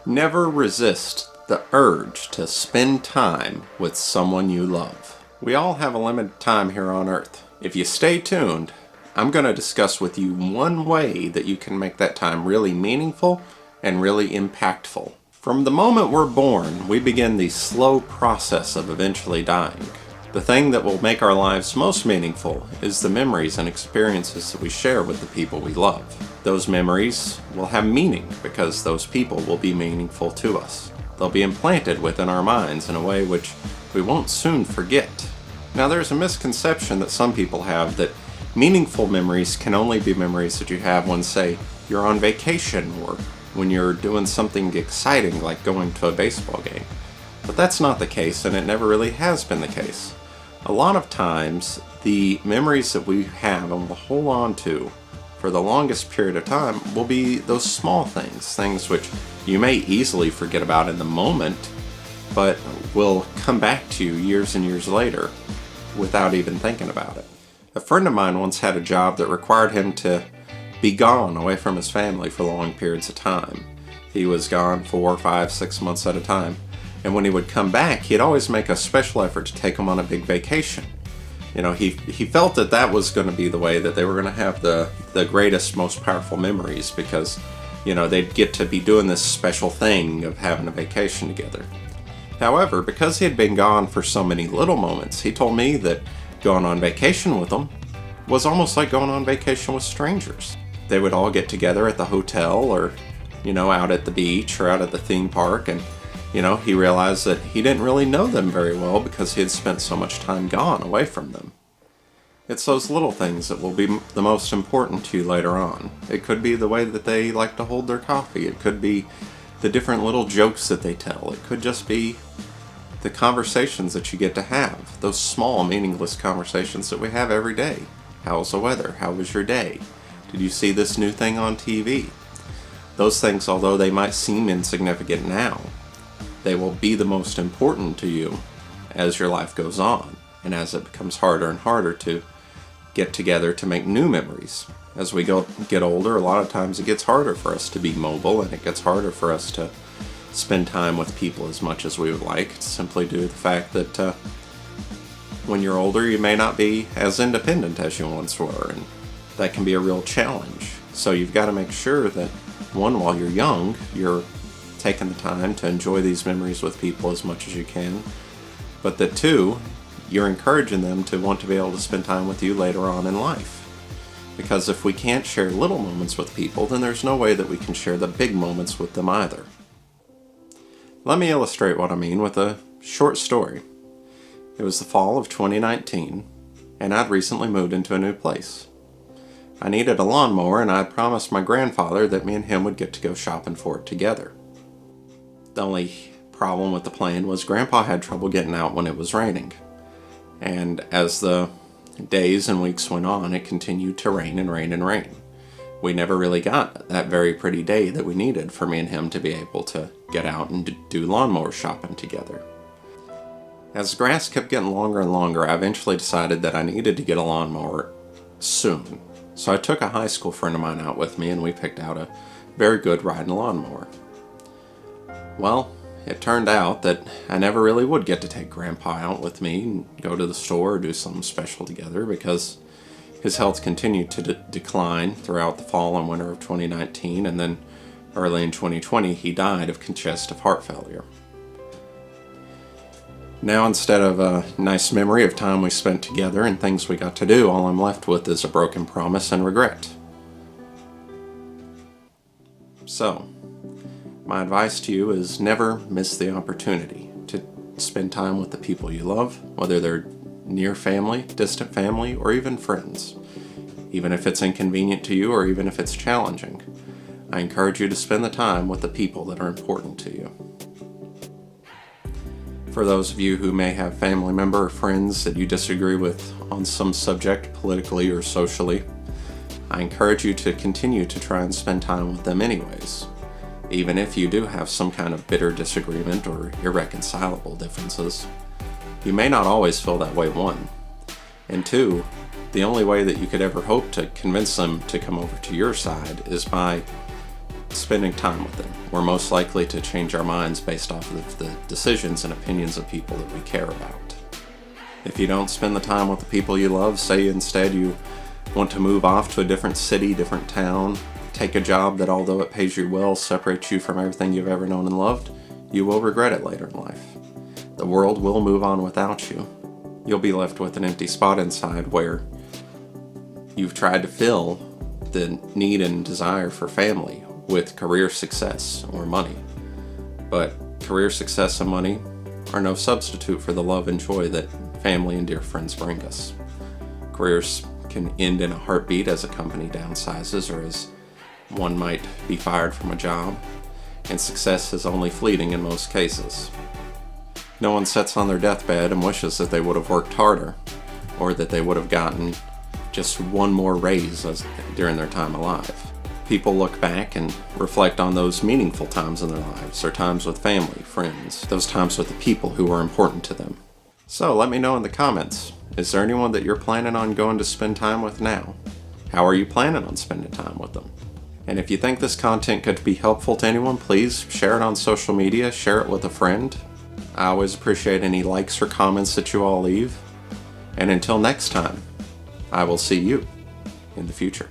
Never resist the urge to spend time with someone you love. We all have a limited time here on Earth. If you stay tuned, I'm going to discuss with you one way that you can make that time really meaningful and really impactful. From the moment we're born, we begin the slow process of eventually dying. The thing that will make our lives most meaningful is the memories and experiences that we share with the people we love. Those memories will have meaning because those people will be meaningful to us. They'll be implanted within our minds in a way which we won't soon forget. Now, there's a misconception that some people have that meaningful memories can only be memories that you have when, say, you're on vacation or when you're doing something exciting like going to a baseball game. But that's not the case, and it never really has been the case. A lot of times, the memories that we have and will hold on to for the longest period of time will be those small things, things which you may easily forget about in the moment, but will come back to you years and years later without even thinking about it. A friend of mine once had a job that required him to be gone away from his family for long periods of time. He was gone 4, 5, 6 months at a time. And when he would come back, he'd always make a special effort to take him on a big vacation. You know, he felt that that was going to be the way that they were going to have the greatest, most powerful memories because, you know, they'd get to be doing this special thing of having a vacation together. However, because he had been gone for so many little moments, he told me that going on vacation with them was almost like going on vacation with strangers. They would all get together at the hotel or, you know, out at the beach or out at the theme park, and you know, he realized that he didn't really know them very well because he had spent so much time gone away from them. It's those little things that will be the most important to you later on. It could be the way that they like to hold their coffee. It could be the different little jokes that they tell. It could just be the conversations that you get to have. Those small, meaningless conversations that we have every day. How's the weather? How was your day? Did you see this new thing on TV? Those things, although they might seem insignificant now, they will be the most important to you as your life goes on and as it becomes harder and harder to get together to make new memories. As we get older, a lot of times it gets harder for us to be mobile and it gets harder for us to spend time with people as much as we would like, simply due to the fact that when you're older you may not be as independent as you once were, and that can be a real challenge. So you've got to make sure that, one, while you're young, you're taking the time to enjoy these memories with people as much as you can, but that, two, you're encouraging them to want to be able to spend time with you later on in life. Because if we can't share little moments with people, then there's no way that we can share the big moments with them either. Let me illustrate what I mean with a short story. It was the fall of 2019, and I'd recently moved into a new place. I needed a lawnmower, and I'd promised my grandfather that me and him would get to go shopping for it together. The only problem with the plan was Grandpa had trouble getting out when it was raining. And as the days and weeks went on, it continued to rain and rain and rain. We never really got that very pretty day that we needed for me and him to be able to get out and do lawnmower shopping together. As the grass kept getting longer and longer, I eventually decided that I needed to get a lawnmower soon. So I took a high school friend of mine out with me, and we picked out a very good riding lawnmower. Well, it turned out that I never really would get to take Grandpa out with me and go to the store or do something special together because his health continued to decline throughout the fall and winter of 2019, and then early in 2020 he died of congestive heart failure. Now, instead of a nice memory of time we spent together and things we got to do, all I'm left with is a broken promise and regret. So, my advice to you is never miss the opportunity to spend time with the people you love, whether they're near family, distant family, or even friends. Even if it's inconvenient to you or even if it's challenging, I encourage you to spend the time with the people that are important to you. For those of you who may have family member or friends that you disagree with on some subject, politically or socially, I encourage you to continue to try and spend time with them anyways. Even if you do have some kind of bitter disagreement or irreconcilable differences, you may not always feel that way, one. And two, the only way that you could ever hope to convince them to come over to your side is by spending time with them. We're most likely to change our minds based off of the decisions and opinions of people that we care about. If you don't spend the time with the people you love, say instead you want to move off to a different city, different town, take a job that, although it pays you well, separates you from everything you've ever known and loved, you will regret it later in life. The world will move on without you. You'll be left with an empty spot inside where you've tried to fill the need and desire for family with career success or money. But career success and money are no substitute for the love and joy that family and dear friends bring us. Careers can end in a heartbeat as a company downsizes or as one might be fired from a job, and success is only fleeting in most cases. No one sits on their deathbed and wishes that they would have worked harder, or that they would have gotten just one more raise during their time alive. People look back and reflect on those meaningful times in their lives, or times with family, friends, those times with the people who were important to them. So let me know in the comments, is there anyone that you're planning on going to spend time with now? How are you planning on spending time with them? And if you think this content could be helpful to anyone, please share it on social media, share it with a friend. I always appreciate any likes or comments that you all leave. And until next time, I will see you in the future.